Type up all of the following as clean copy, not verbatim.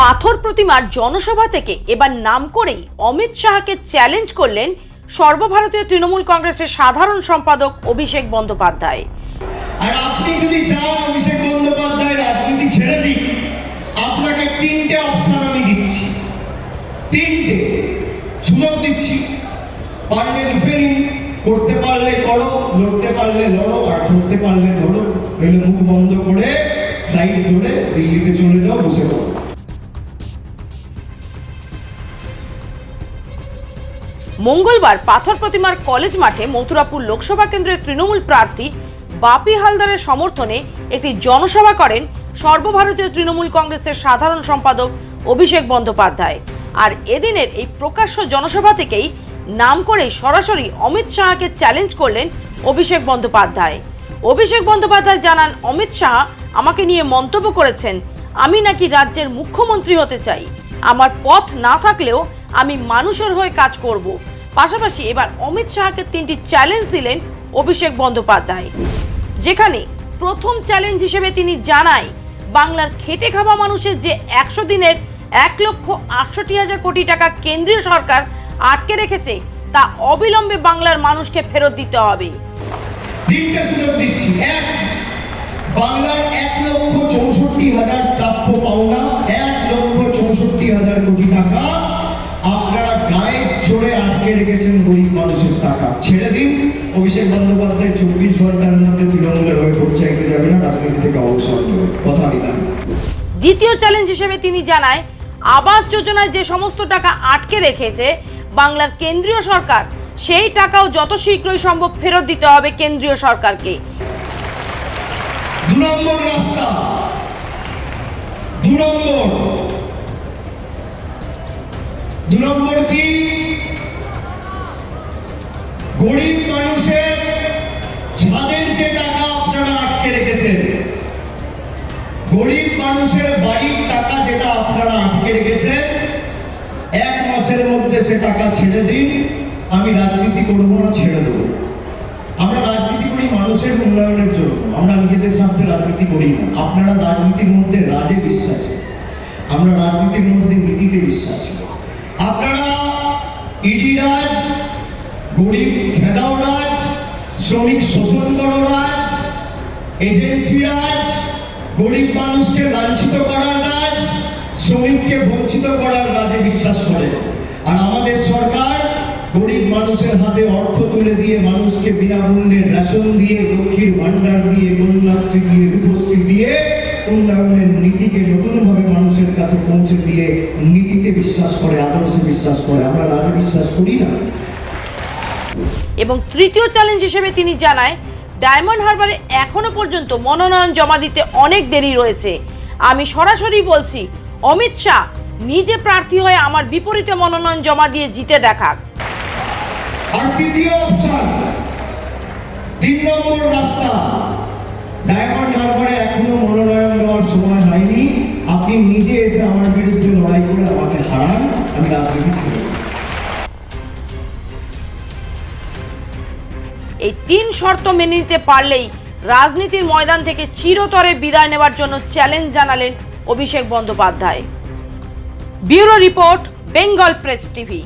পাথর প্রতিমার জনসভা থেকে এবার নাম করেই অমিত শাহকে চ্যালেঞ্জ করলেন সর্বভারতীয় তৃণমূল কংগ্রেসের সাধারণ সম্পাদক অভিষেক বন্দ্যোপাধ্যায়। আর আপনি যদি চান অভিষেক বন্দ্যোপাধ্যায় রাজনীতি ছেড়ে দিন, আপনাকে তিনটে অপশন আমি দিচ্ছি, তিনটে সুযোগ দিচ্ছি। পারলে লুপে নিন, করতে পারলে করো, লড়তে পারলে লড়ো, আর ধরতে পারলে ধরো, নইলে মুখ বন্ধ করে ফ্লাইট ধরে দিল্লিতে চলে যাও, বসে পড়ো। মঙ্গলবার পাথর প্রতিমার কলেজ মাঠে মথুরাপুর লোকসভা কেন্দ্রের তৃণমূল প্রার্থী বাপি হালদারের সমর্থনে একটি জনসভা করেন সর্বভারতীয় তৃণমূল কংগ্রেসের সাধারণ সম্পাদক অভিষেক বন্দ্যোপাধ্যায়। আর এদিনের এই প্রকাশ্য জনসভা থেকেই নাম করে সরাসরি অমিত শাহকে চ্যালেঞ্জ করলেন অভিষেক বন্দ্যোপাধ্যায়। অভিষেক বন্দ্যোপাধ্যায় জানান, অমিত শাহ আমাকে নিয়ে মন্তব্য করেছেন আমি নাকি রাজ্যের মুখ্যমন্ত্রী হতে চাই, আমার পথ না থাকলেও আমি মানুষের হয়ে কাজ করব। পাশাপাশি এবার অমিত শাহকে তিনটি চ্যালেঞ্জ দিলেন অভিষেক বন্দ্যোপাধ্যায়, যেখানে প্রথম চ্যালেঞ্জ হিসেবে তিনি জানায় বাংলার খেটে খাওয়া মানুষের যে 100 দিনের 1,68,000 কোটি টাকা কেন্দ্রীয় সরকার আটকে রেখেছে তা অবিলম্বে বাংলার মানুষকে ফেরত দিতে হবে। তিনটা সুযোগ দিচ্ছি। এক, বাংলার 1,64,000 প্রাপ্য পাওনা, 1,64,000 কোটি টাকা আপনারা গায়ে জোরে আটকে রেখেছেন গরিব মানুষের টাকা, ছেড়ে দিন। অভিষেক বন্দ্যোপাধ্যায় 24 ঘন্টার মধ্যে তৃণমূলের হয়ে ভোট চাইতে যাবে না, রাজনীতি থেকে অবসর নেবে, কথা দিলাম। দ্বিতীয় চ্যালেঞ্জ হিসেবে তিনি জানায় আবাস যোজনায় যে সমস্ত টাকা আটকে রেখেছে বাংলার কেন্দ্রীয় সরকার, সেই টাকাও যত শীঘ্রই সম্ভব ফেরত দিতে হবে কেন্দ্রীয় সরকারকে। 2 নম্বর রাস্তা, 2 নম্বর কি, গরিব মানুষের ছাদের যে টাকা আপনারা আটকে রেখেছেন, গরিব মানুষের বাড়ির টাকা যেটা আপনারা আটকে রেখেছেন, 1 মাসের মধ্যে সে টাকা ছেড়ে দিন। আমি রাজনীতি করবো না, ছেড়ে দেবো। আমরা রাজনীতি করি মানুষের উন্নয়নের জন্য, আমরা নিজেদের স্বার্থে রাজনীতি করি না। আপনারা রাজনীতির মধ্যে রাজে বিশ্বাসী, আমরা রাজনীতির মধ্যে নীতিতে বিশ্বাসী। আপনারা ইডি রাজ, গরিব খেদাও রাজ, শ্রমিক শোষণ করো রাজ, এজেন্সি রাজ, গরিব মানুষকে লাঞ্ছিত করার রাজ, শ্রমিককে বঞ্চিত করার রাজে বিশ্বাস করে। আর আমাদের সরকার গরিব মানুষের হাতে অর্থ তুলে দিয়ে, মানুষকে বিনামূল্যে রেশন দিয়ে, লক্ষ্মীর ভান্ডার দিয়ে, কন্যাশ্রী দিয়ে, রূপশ্রী দিয়ে উন্নয়নের নীতিকে নতুনভাবে মানুষের কাছে পৌঁছে দিয়ে নীতিতে বিশ্বাস করে, আদর্শে বিশ্বাস করে। আমরা রাজে বিশ্বাস করি না। এবং তৃতীয় চ্যালেঞ্জ হিসেবে তিনি জানায় ডায়মন্ড হারবারে এখনো পর্যন্ত মনোনয়ন জমা দিতে অনেক দেরি রয়েছে। আমি সরাসরি বলছি অমিত শাহ নিজে প্রার্থী হয়ে আমার বিপরীতে মনোনয়ন জমা দিয়ে জিতে দেখাক। আর তৃতীয় অপশন, 3 নম্বর রাস্তা, ডায়মন্ড হারবারে এখনো মনোনয়ন দেওয়ার সময় হয়নি, আপনি নিজে এসে আমার বিরুদ্ধে লড়াই করে আমাকে হারান, আমি রাজনীতি ছেড়ে দেব। এই 3 শর্ত মেনে নিতে পারলেই রাজনীতির ময়দান থেকে চিরতরে বিদায় নেওয়ার জন্য চ্যালেঞ্জ জানালেন Abhishek Bandyopadhyay. Bureau report, Bengal press TV.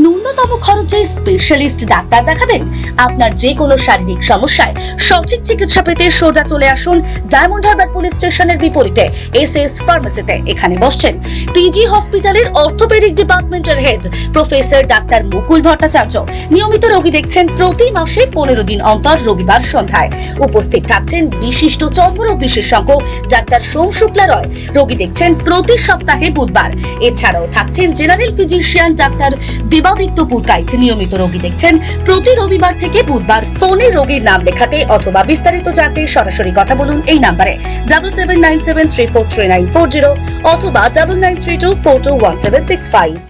ন্যূনতম খরচে স্পেশালিস্ট ডাক্তার দেখাবেন? আপনার যে কোনো শারীরিক সমস্যায় সঠিক চিকিৎসা পেতে সোজা চলে আসুন ডায়মন্ড হারবার পুলিশ স্টেশনের বিপরীতে এসএস ফার্মেসিতে। এখানে বসছেন পিজি হসপিটালের অর্থোপেডিক ডিপার্টমেন্টের হেড প্রফেসর ডাক্তার মুকুল ভট্টাচার্য। নিয়মিত রোগী দেখছেন প্রতি মাসে 15 দিন অন্তর রবিবার সন্ধ্যায়। উপস্থিত থাকছেন বিশিষ্ট চর্মরোগ বিশেষজ্ঞ ডাক্তার সোম শুক্লা রয়। রোগী দেখছেন প্রতি সপ্তাহে বুধবার। এছাড়াও থাকছেন general physician doctor Debaditya Purkait. নিয়মিত রোগী দেখছেন প্রতি রবিবার থেকে বুধবার। ফোনে রোগীর নাম লেখাতে অথবা বিস্তারিত জানতে সরাসরি কথা বলুন এই নাম্বারে 7797343940 অথবা 9932421765।